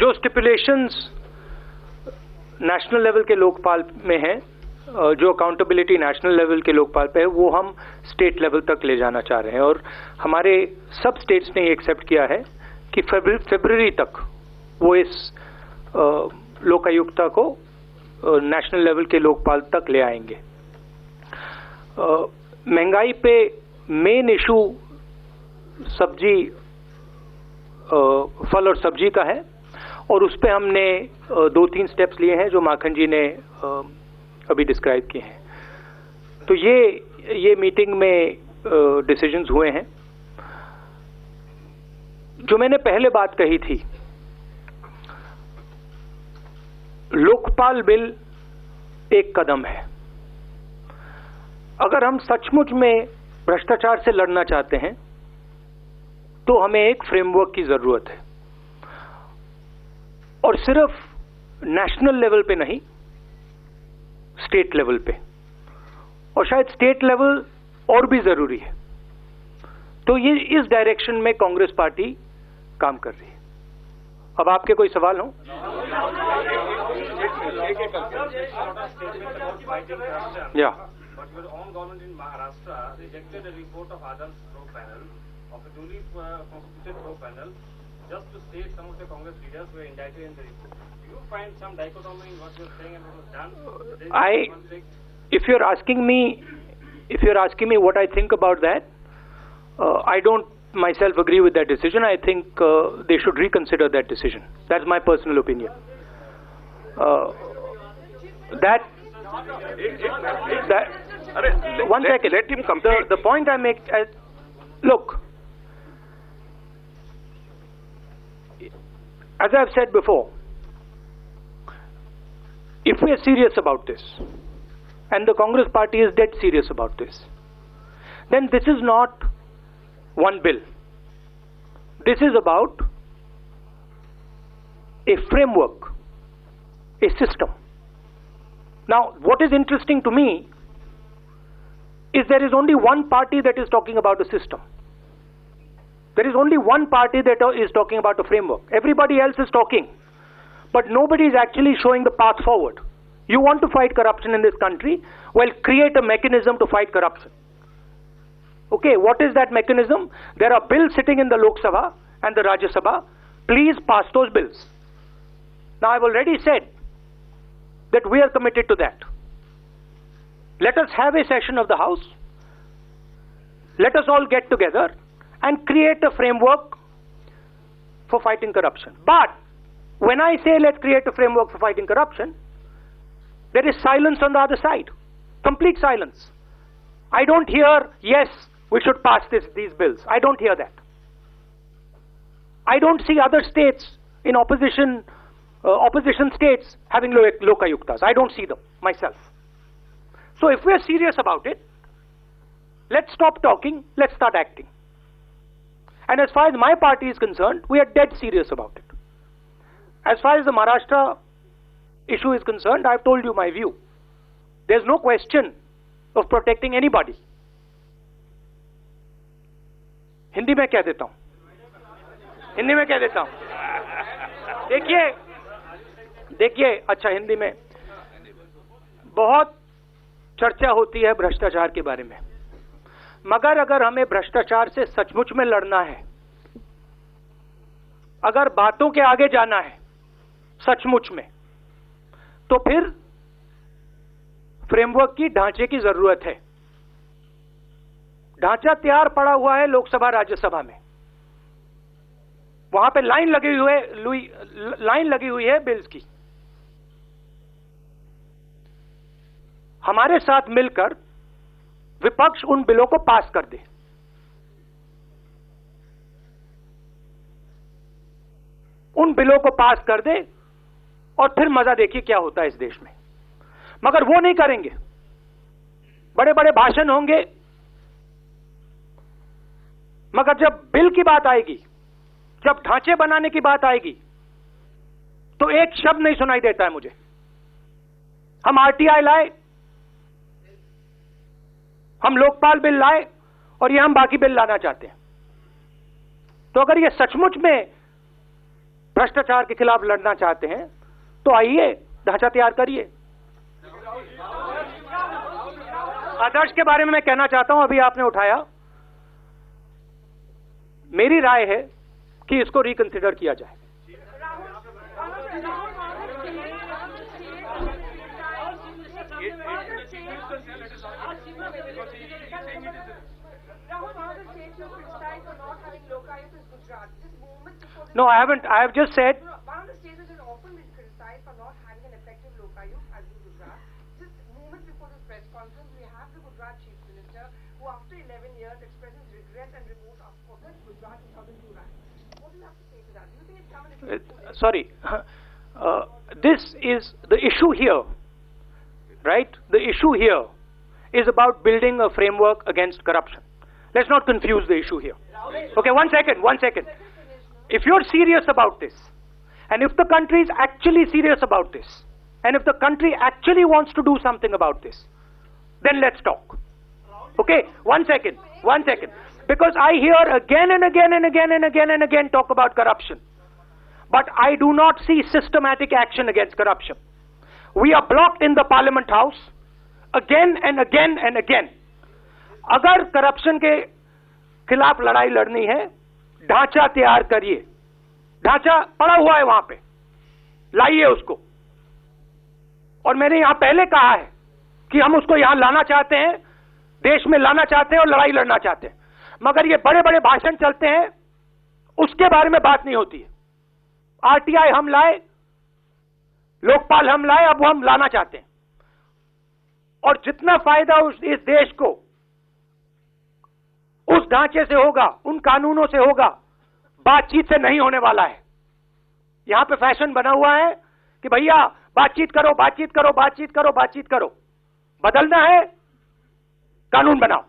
जो स्टिपुलेशंस national level के लोकपाल में हैं, जो अकाउंटेबिलिटी नेशनल लेवल के लोकपाल पे है, वो हम स्टेट लेवल तक ले जाना चाह रहे हैं। और हमारे सब स्टेट्स ने ये एक्सेप्ट किया है कि फरवरी तक वो इस लोकायुक्ता को नेशनल लेवल के लोकपाल तक ले आएंगे। महंगाई पे मेन इशू सब्जी, फल और सब्जी का है, और उस पे हमने 2-3 स्टेप्स लिए हैं जो माखन जी ने अभी डिस्क्राइब किए हैं। तो ये मीटिंग में डिसीजंस हुए हैं। जो मैंने पहले बात कही थी, लोकपाल बिल एक कदम है। अगर हम सचमुच में भ्रष्टाचार से लड़ना चाहते हैं तो हमें एक फ्रेमवर्क की जरूरत है, और सिर्फ नेशनल लेवल पे नहीं, स्टेट लेवल पे, और शायद स्टेट लेवल और भी जरूरी है। तो ये इस डायरेक्शन में कांग्रेस पार्टी काम कर रही है। अब आपके कोई सवाल हो? या But your own government in Maharashtra rejected a report of Adarsh Pro Panel, of a duly constituted Pro Panel, just to state some of the Congress leaders were indicted in the report. Do you find some dichotomy in what you're saying and what was done? If you're asking me what I think about that, I don't myself agree with that decision. I think they should reconsider that decision. That's my personal opinion. One second. Let him complete. The point I make, look, as I've said before, if we are serious about this, and the Congress party is dead serious about this, then this is not one bill. This is about a framework, a system. Now, what is interesting to me is there is only one party that is talking about a system. There is only one party that is talking about a framework. Everybody else is talking, but nobody is actually showing the path forward. You want to fight corruption in this country? Well, create a mechanism to fight corruption. Okay, what is that mechanism? There are bills sitting in the Lok Sabha and the Rajya Sabha. Please pass those bills. Now, I've already said that we are committed to that. Let us have a session of the House. Let us all get together and create a framework for fighting corruption. But when I say let's create a framework for fighting corruption, there is silence on the other side. Complete silence. I don't hear, yes, we should pass these bills. I don't hear that. I don't see other states in opposition states having lokayuktas. I don't see them myself. So if we are serious about it, let's stop talking, let's start acting. And as far as my party is concerned, we are dead serious about it. As far as the Maharashtra issue is concerned, I've told you my view. There's no question of protecting anybody. Hindi में कह देता हूं, देखिए, अच्छा, हिंदी में बहुत चर्चा होती है भ्रष्टाचार के बारे में, मगर अगर हमें भ्रष्टाचार से सचमुच में लड़ना है, अगर बातों के आगे जाना है सचमुच में, तो फिर फ्रेमवर्क की ढांचे की जरूरत है। ढांचा तैयार पड़ा हुआ है लोकसभा राज्यसभा में, वहां पे लाइन लगी हुई है बिल्स की। हमारे साथ मिलकर विपक्ष उन बिलों को पास कर दे। उन बिलों को पास कर दे और फिर मजा देखिए क्या होता है इस देश में। मगर वो नहीं करेंगे, बड़े बड़े भाषण होंगे, मगर जब बिल की बात आएगी, जब ढांचे बनाने की बात आएगी, तो एक शब्द नहीं सुनाई देता है मुझे। हम आरटीआई लाए, हम लोकपाल बिल लाए, और ये हम बाकी बिल लाना चाहते हैं। तो अगर ये सचमुच में भ्रष्टाचार के खिलाफ लड़ना चाहते हैं तो आइए ढांचा तैयार करिए। आदर्श के बारे में मैं कहना चाहता हूं, अभी आपने उठाया, मेरी राय है कि इसको रिकंसिडर किया जाए। No, I haven't. I have just said. One of the states that has often been criticized for not having an effective Lokayuk has been Gujarat. Just moments before this press conference, we have the Gujarat Chief Minister, who after 11 years expresses regret and remorse for the Gujarat 2002 riots. What do you have to say to that? Do you think it's come in Sorry, this is the issue here, right? The issue here is about building a framework against corruption. Let's not confuse the issue here. Okay, one second. If you're serious about this, and if the country is actually serious about this, and if the country actually wants to do something about this, then let's talk. Okay, one second. Because I hear again and again talk about corruption. But I do not see systematic action against corruption. We are blocked in the Parliament House again and again. अगर corruption के खिलाफ लड़ाई लड़नी है, ढांचा तैयार करिए। ढांचा पड़ा हुआ है वहां पे, लाइए उसको। और मैंने यहां पहले कहा है कि हम उसको यहां लाना चाहते हैं, देश में लाना चाहते हैं और लड़ाई लड़ना चाहते हैं। मगर ये बड़े बड़े भाषण चलते हैं, उसके बारे में बात नहीं होती है। आरटीआई हम लाए, लोकपाल हम लाए, अब वो हम लाना चाहते हैं। और जितना फायदा इस देश को उस ढांचे से होगा, उन कानूनों से होगा, बातचीत से नहीं होने वाला है। यहां पे फैशन बना हुआ है कि भैया बातचीत करो। बदलना है, कानून बनाओ।